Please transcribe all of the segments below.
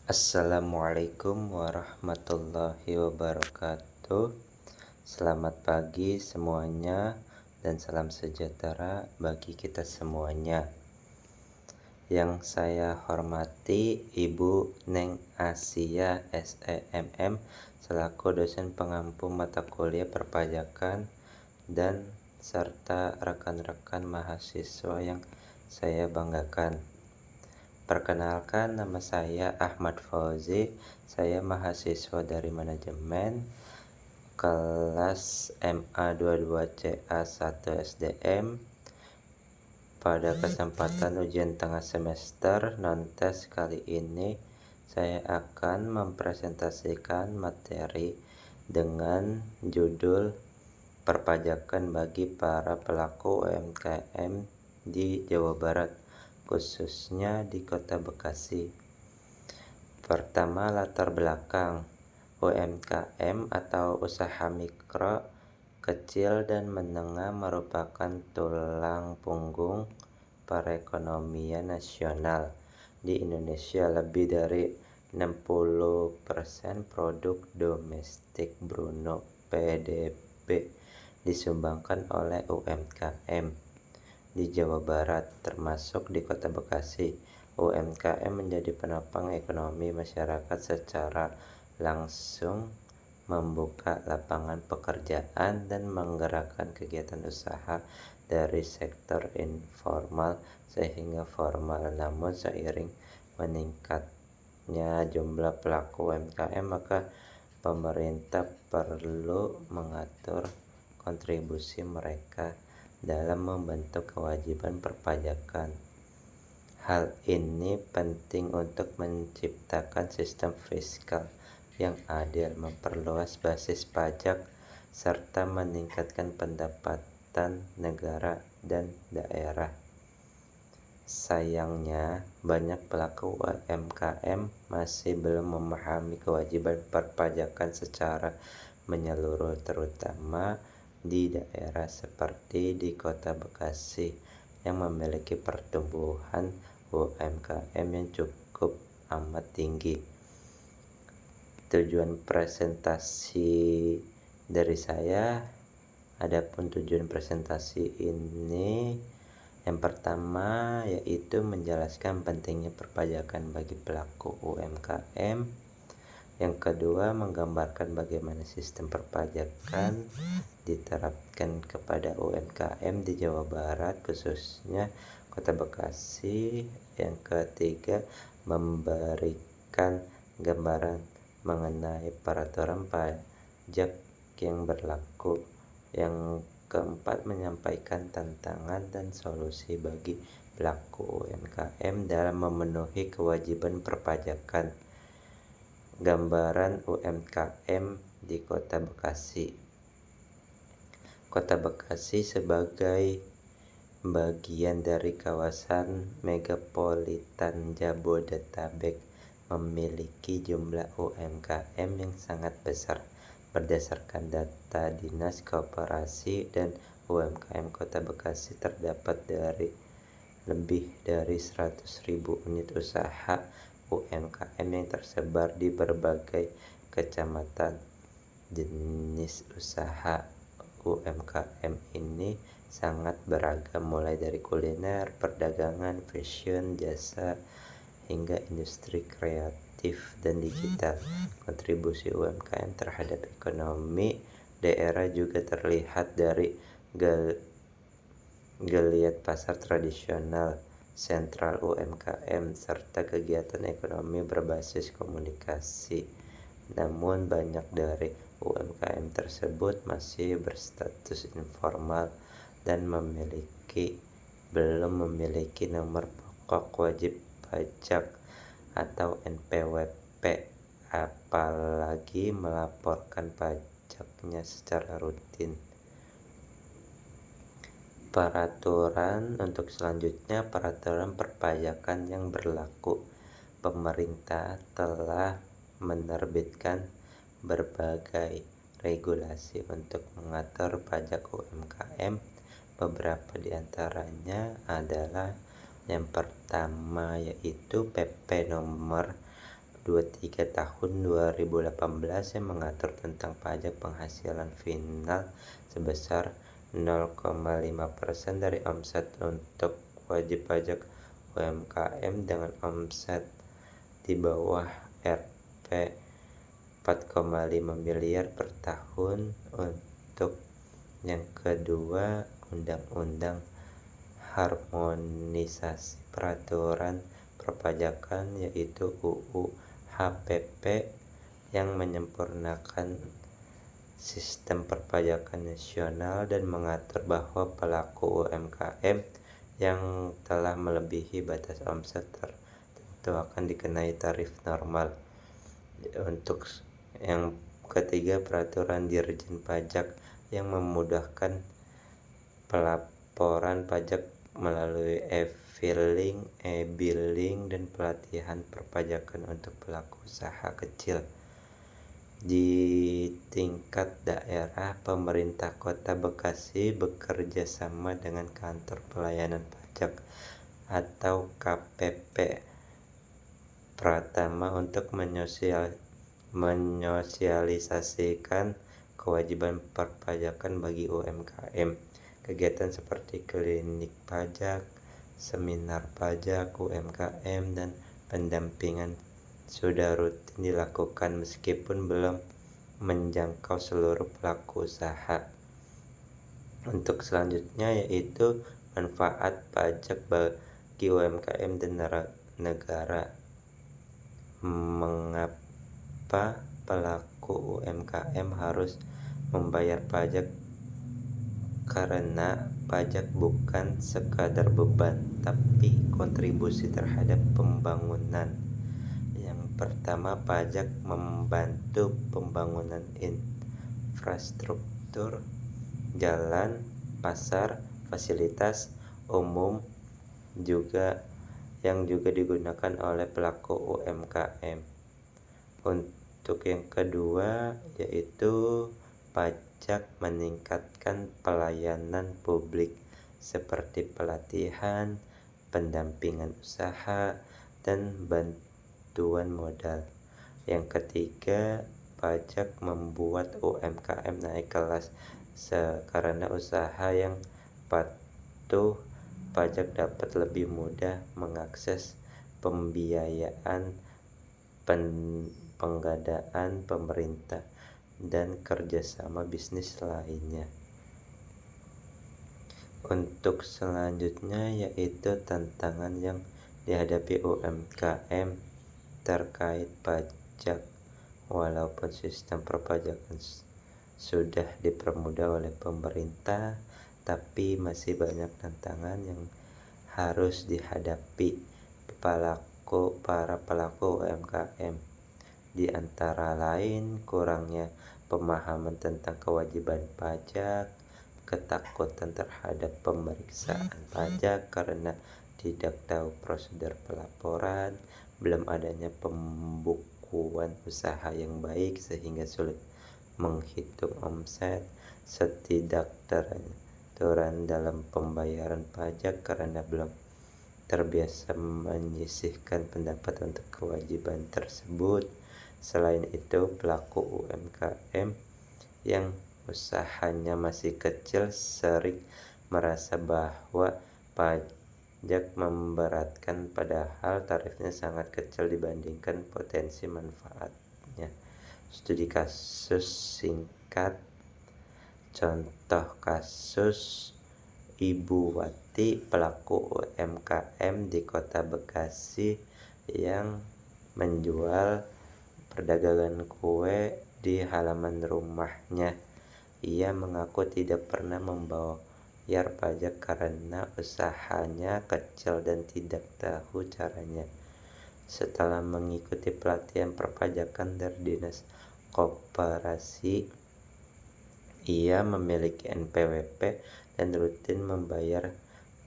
Assalamualaikum warahmatullahi wabarakatuh. Selamat pagi semuanya dan salam sejahtera bagi kita semuanya. Yang saya hormati Ibu Neng Asia SEMM selaku dosen pengampu mata kuliah perpajakan dan serta rekan-rekan mahasiswa yang saya banggakan. Perkenalkan, nama saya Ahmad Fauzi. Saya mahasiswa dari manajemen kelas MA 22CA1 SDM. Pada kesempatan ujian tengah semester non-tes kali ini, saya akan mempresentasikan materi dengan judul perpajakan bagi para pelaku UMKM di Jawa Barat, khususnya di Kota Bekasi. Pertama, latar belakang. UMKM atau usaha mikro, kecil dan menengah merupakan tulang punggung perekonomian nasional. Di Indonesia, lebih dari 60% produk domestik Bruno PDB disumbangkan oleh UMKM. Di Jawa Barat, termasuk di Kota Bekasi, UMKM menjadi penopang ekonomi masyarakat secara langsung, membuka lapangan pekerjaan dan menggerakkan kegiatan usaha dari sektor informal sehingga formal. Namun seiring meningkatnya jumlah pelaku UMKM, maka pemerintah perlu mengatur kontribusi mereka dalam membentuk kewajiban perpajakan. Hal ini penting untuk menciptakan sistem fiskal yang adil, memperluas basis pajak, serta meningkatkan pendapatan negara dan daerah. Sayangnya, banyak pelaku UMKM masih belum memahami kewajiban perpajakan secara menyeluruh, terutama di daerah seperti di Kota Bekasi yang memiliki pertumbuhan UMKM yang cukup amat tinggi. Tujuan presentasi dari saya, adapun tujuan presentasi ini yang pertama yaitu menjelaskan pentingnya perpajakan bagi pelaku UMKM. Yang kedua, menggambarkan bagaimana sistem perpajakan diterapkan kepada UMKM di Jawa Barat, khususnya Kota Bekasi. Yang ketiga, memberikan gambaran mengenai peraturan pajak yang berlaku. Yang keempat, menyampaikan tantangan dan solusi bagi pelaku UMKM dalam memenuhi kewajiban perpajakan. Gambaran UMKM di Kota Bekasi. Kota Bekasi sebagai bagian dari kawasan megapolitan Jabodetabek memiliki jumlah UMKM yang sangat besar. Berdasarkan data Dinas Koperasi dan UMKM Kota Bekasi, terdapat lebih dari 100.000 unit usaha UMKM yang tersebar di berbagai kecamatan. Jenis usaha UMKM ini sangat beragam, mulai dari kuliner, perdagangan, fashion, jasa, hingga industri kreatif dan digital. Kontribusi UMKM terhadap ekonomi daerah juga terlihat dari geliat pasar tradisional, sentral UMKM, serta kegiatan ekonomi berbasis komunikasi. Namun banyak dari UMKM tersebut masih berstatus informal dan belum memiliki nomor pokok wajib pajak atau NPWP, apalagi melaporkan pajaknya secara rutin. Peraturan untuk selanjutnya, peraturan perpajakan yang berlaku. Pemerintah telah menerbitkan berbagai regulasi untuk mengatur pajak UMKM. Beberapa di antaranya adalah yang pertama yaitu PP nomor 23 tahun 2018 yang mengatur tentang pajak penghasilan final sebesar 0,5% dari omset untuk wajib pajak UMKM dengan omset di bawah Rp 4,5 miliar per tahun. Untuk yang kedua, Undang-Undang Harmonisasi Peraturan Perpajakan yaitu UU HPP yang menyempurnakan sistem perpajakan nasional dan mengatur bahwa pelaku UMKM yang telah melebihi batas omset tertentu akan dikenai tarif normal. Untuk yang ketiga, peraturan Dirjen Pajak yang memudahkan pelaporan pajak melalui e-filing, e-billing, dan pelatihan perpajakan untuk pelaku usaha kecil. Di tingkat daerah, pemerintah Kota Bekasi bekerja sama dengan Kantor Pelayanan Pajak atau KPP Pratama untuk menyosialisasikan kewajiban perpajakan bagi UMKM. Kegiatan seperti klinik pajak, seminar pajak UMKM, dan pendampingan sudah rutin dilakukan meskipun belum menjangkau seluruh pelaku usaha. Untuk selanjutnya yaitu manfaat pajak bagi UMKM dan negara. Mengapa pelaku UMKM harus membayar pajak? Karena pajak bukan sekadar beban, tapi kontribusi terhadap pembangunan. Yang pertama, pajak membantu pembangunan infrastruktur, jalan, pasar, fasilitas umum yang juga digunakan oleh pelaku UMKM. Untuk yang kedua yaitu pajak meningkatkan pelayanan publik seperti pelatihan, pendampingan usaha, dan bantuan modal. Yang ketiga, pajak membuat UMKM naik kelas karena usaha yang patuh pajak dapat lebih mudah mengakses pembiayaan, pengadaan pemerintah, dan kerjasama bisnis lainnya. Untuk selanjutnya yaitu tantangan yang dihadapi UMKM terkait pajak. Walaupun sistem perpajakan sudah dipermudah oleh pemerintah, tapi masih banyak tantangan yang harus dihadapi para pelaku UMKM. Di antara lain, kurangnya pemahaman tentang kewajiban pajak, ketakutan terhadap pemeriksaan pajak karena tidak tahu prosedur pelaporan, belum adanya pembukuan usaha yang baik sehingga sulit menghitung omset, ketidakteraturan dalam pembayaran pajak karena belum terbiasa menyisihkan pendapat untuk kewajiban tersebut. Selain itu, pelaku UMKM yang usahanya masih kecil sering merasa bahwa pajak memberatkan padahal tarifnya sangat kecil dibandingkan potensi manfaatnya. Studi kasus singkat. Contoh kasus Ibu Wati, pelaku UMKM di Kota Bekasi yang menjual perdagangan kue di halaman rumahnya. Ia mengaku tidak pernah membayar pajak karena usahanya kecil dan tidak tahu caranya. Setelah mengikuti pelatihan perpajakan dari Dinas Koperasi, ia memiliki NPWP dan rutin membayar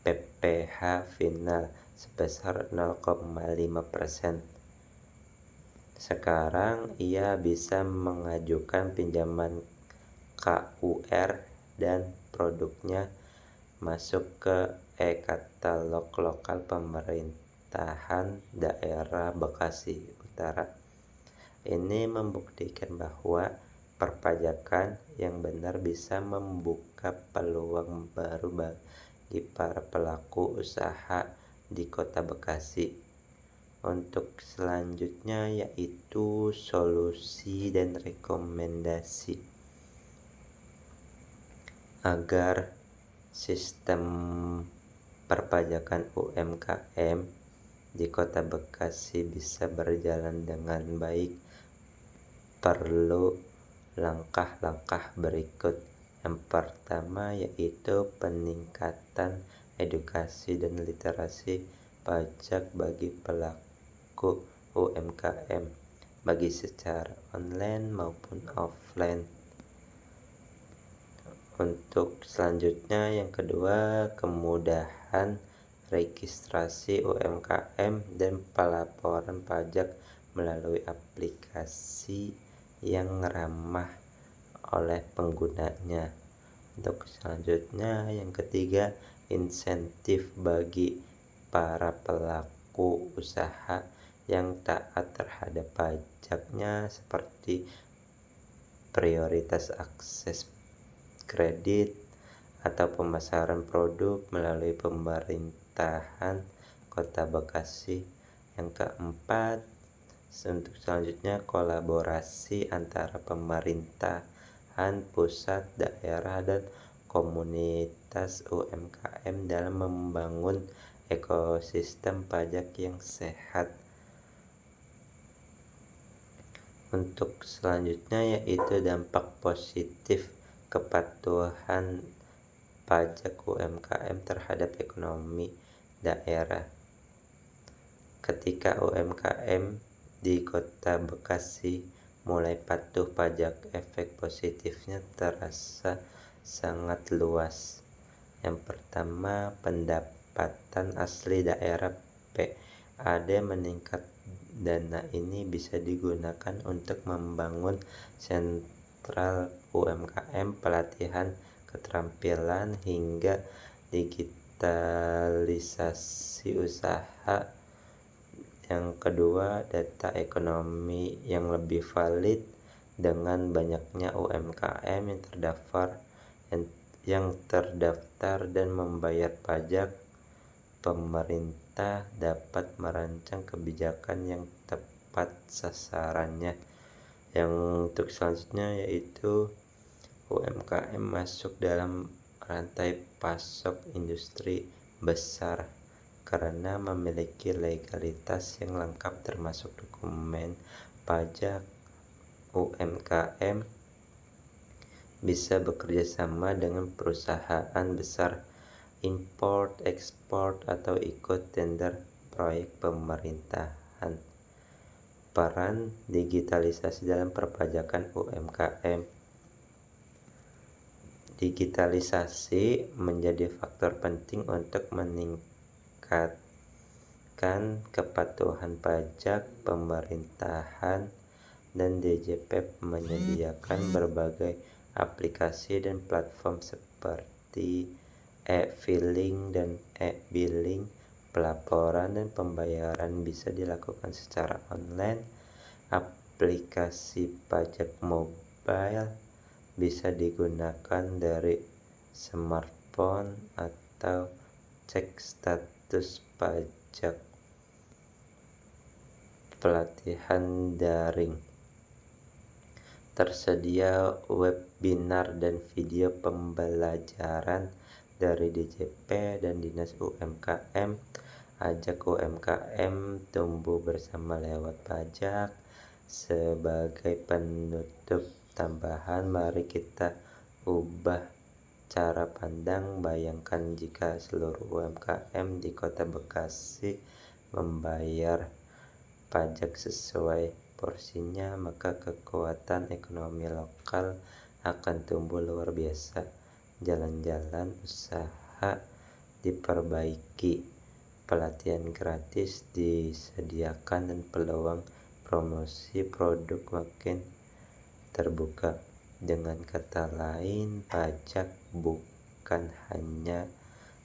PPh final sebesar 0,5%. Sekarang ia bisa mengajukan pinjaman KUR dan produknya masuk ke e-katalog lokal pemerintahan daerah Bekasi Utara. Ini membuktikan bahwa perpajakan yang benar bisa membuka peluang baru bagi para pelaku usaha di Kota Bekasi. Untuk selanjutnya yaitu solusi dan rekomendasi agar sistem perpajakan UMKM di Kota Bekasi bisa berjalan dengan baik, perlu langkah-langkah berikut. Yang pertama yaitu peningkatan edukasi dan literasi pajak bagi pelaku UMKM, baik secara online maupun offline. Untuk selanjutnya yang kedua, kemudahan registrasi UMKM dan pelaporan pajak melalui aplikasi yang ramah oleh penggunanya. Untuk selanjutnya yang ketiga, insentif bagi para pelaku usaha yang taat terhadap pajaknya seperti prioritas akses kredit atau pemasaran produk melalui pemerintahan Kota Bekasi. Yang keempat, untuk selanjutnya kolaborasi antara pemerintahan pusat, daerah, dan komunitas UMKM dalam membangun ekosistem pajak yang sehat. Untuk selanjutnya yaitu dampak positif kepatuhan pajak UMKM terhadap ekonomi daerah. Ketika UMKM di Kota Bekasi mulai patuh pajak, efek positifnya terasa sangat luas. Yang pertama, pendapatan asli daerah PAD meningkat. Dana ini bisa digunakan untuk membangun sentral UMKM, pelatihan keterampilan, hingga digitalisasi usaha. Yang kedua, data ekonomi yang lebih valid. Dengan banyaknya UMKM yang terdaftar dan membayar pajak, pemerintah dapat merancang kebijakan yang tepat sasarannya. Yang untuk selanjutnya yaitu UMKM masuk dalam rantai pasok industri besar karena memiliki legalitas yang lengkap termasuk dokumen pajak. UMKM bisa bekerja sama dengan perusahaan besar, import, ekspor, atau ikut tender proyek pemerintahan. Peran digitalisasi dalam perpajakan UMKM. Digitalisasi menjadi faktor penting untuk meningkatkan kepatuhan pajak pemerintahan, dan DJP menyediakan berbagai aplikasi dan platform seperti e-filing dan e-billing. Pelaporan dan pembayaran bisa dilakukan secara online. Aplikasi pajak mobile bisa digunakan dari smartphone atau cek status pajak. Pelatihan daring. Tersedia webinar dan video pembelajaran dari DJP dan Dinas UMKM. Ajak UMKM tumbuh bersama lewat pajak. Sebagai penutup tambahan, mari kita ubah cara pandang. Bayangkan jika seluruh UMKM di Kota Bekasi membayar pajak sesuai porsinya, maka kekuatan ekonomi lokal akan tumbuh luar biasa. jalan-jalan usaha diperbaiki, pelatihan gratis disediakan, dan peluang promosi produk makin terbuka. Dengan kata lain, pajak bukan hanya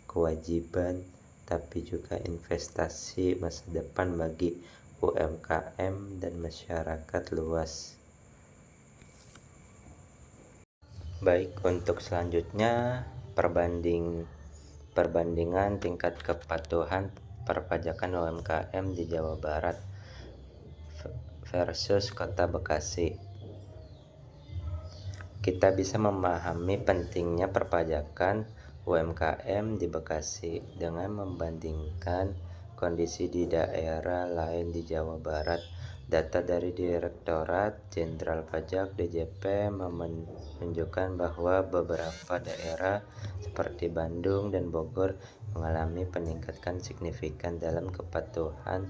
kewajiban, tapi juga investasi masa depan bagi UMKM dan masyarakat luas. Baik, untuk selanjutnya perbandingan tingkat kepatuhan perpajakan UMKM di Jawa Barat versus Kota Bekasi. Kita bisa memahami pentingnya perpajakan UMKM di Bekasi dengan membandingkan kondisi di daerah lain di Jawa Barat. Data dari Direktorat Jenderal Pajak (DJP) menunjukkan bahwa beberapa daerah seperti Bandung dan Bogor mengalami peningkatan signifikan dalam kepatuhan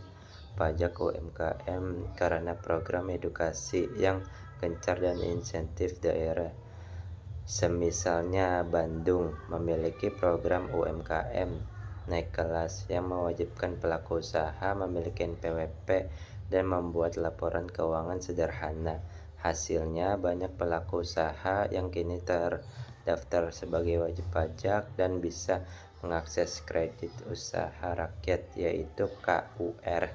pajak UMKM karena program edukasi yang gencar dan insentif daerah. Semisalnya Bandung memiliki program UMKM naik kelas yang mewajibkan pelaku usaha memiliki NPWP dan membuat laporan keuangan sederhana. Hasilnya banyak pelaku usaha yang kini terdaftar sebagai wajib pajak dan bisa mengakses kredit usaha rakyat yaitu KUR.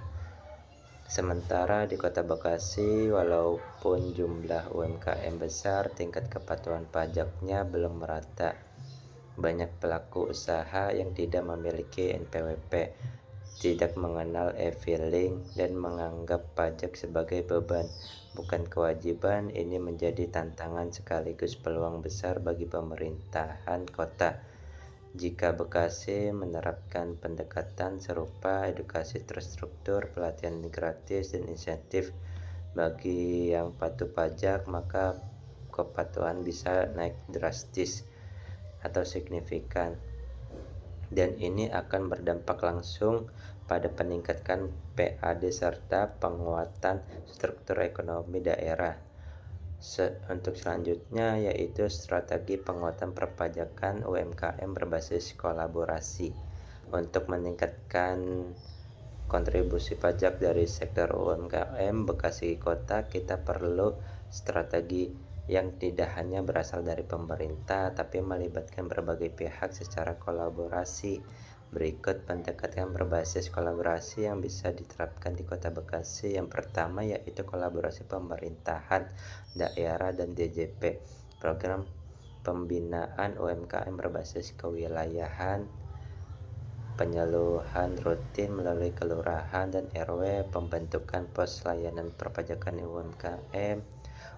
Sementara di Kota Bekasi, walaupun jumlah UMKM besar, tingkat kepatuhan pajaknya belum merata. Banyak pelaku usaha yang tidak memiliki NPWP, tidak mengenal e-filing, dan menganggap pajak sebagai beban, bukan kewajiban. Ini menjadi tantangan sekaligus peluang besar bagi pemerintahan kota. Jika Bekasi menerapkan pendekatan serupa, edukasi terstruktur, pelatihan gratis, dan insentif bagi yang patuh pajak, maka kepatuhan bisa naik drastis atau signifikan. Dan ini akan berdampak langsung pada peningkatan PAD serta penguatan struktur ekonomi daerah. Untuk selanjutnya yaitu strategi penguatan perpajakan UMKM berbasis kolaborasi. Untuk meningkatkan kontribusi pajak dari sektor UMKM Bekasi Kota, kita perlu strategi yang tidak hanya berasal dari pemerintah tapi melibatkan berbagai pihak secara kolaborasi. Berikut pendekatan berbasis kolaborasi yang bisa diterapkan di Kota Bekasi. Yang pertama yaitu kolaborasi pemerintahan daerah dan DJP. Program pembinaan UMKM berbasis kewilayahan, penyeluruhan rutin melalui kelurahan dan RW, pembentukan pos layanan perpajakan UMKM.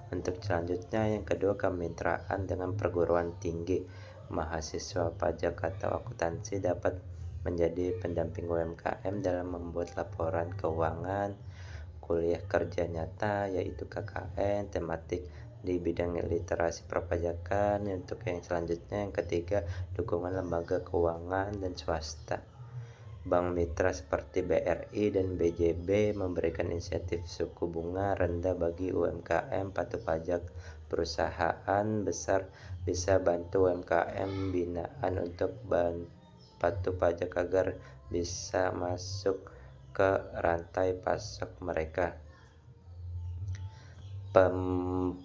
Untuk selanjutnya yang kedua, kemitraan dengan perguruan tinggi. Mahasiswa pajak atau akuntansi dapat menjadi pendamping UMKM dalam membuat laporan keuangan, kuliah kerja nyata yaitu KKN, tematik di bidang literasi perpajakan. Untuk yang selanjutnya yang ketiga, dukungan lembaga keuangan dan swasta. Bank mitra seperti BRI dan BJB memberikan insentif suku bunga rendah bagi UMKM patuh pajak. Perusahaan besar bisa bantu UMKM binaan untuk patuh pajak agar bisa masuk ke rantai pasok mereka.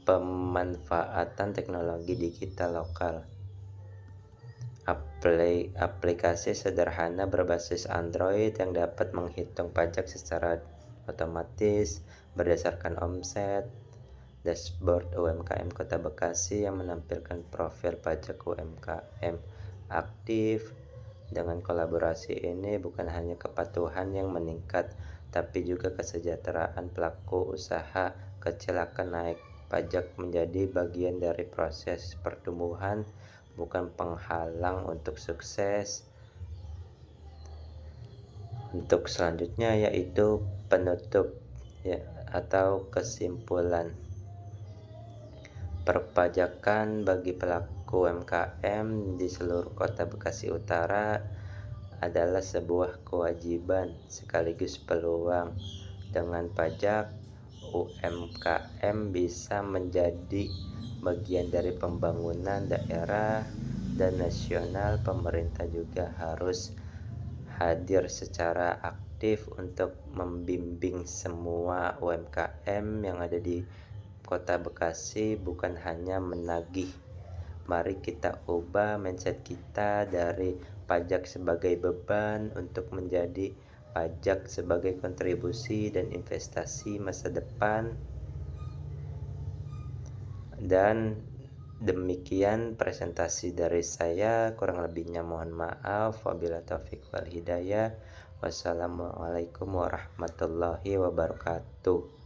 Pemanfaatan teknologi digital lokal. Aplikasi sederhana berbasis Android yang dapat menghitung pajak secara otomatis berdasarkan omset. Dashboard UMKM Kota Bekasi yang menampilkan profil pajak UMKM aktif. Dengan kolaborasi ini bukan hanya kepatuhan yang meningkat, tapi juga kesejahteraan pelaku usaha kecil akan naik. Pajak menjadi bagian dari proses pertumbuhan, bukan penghalang untuk sukses. Untuk selanjutnya yaitu penutup atau kesimpulan. Perpajakan bagi pelaku UMKM di seluruh Kota Bekasi Utara adalah sebuah kewajiban sekaligus peluang. Dengan pajak, UMKM bisa menjadi bagian dari pembangunan daerah, dan nasional, pemerintah juga harus hadir secara aktif untuk membimbing semua UMKM yang ada di Kota Bekasi, bukan hanya menagih. Mari kita ubah mindset kita dari pajak sebagai beban untuk menjadi pajak sebagai kontribusi dan investasi masa depan. Dan demikian presentasi dari saya, kurang lebihnya mohon maaf. Wabillahi taufiq wal hidayah. Wassalamualaikum warahmatullahi wabarakatuh.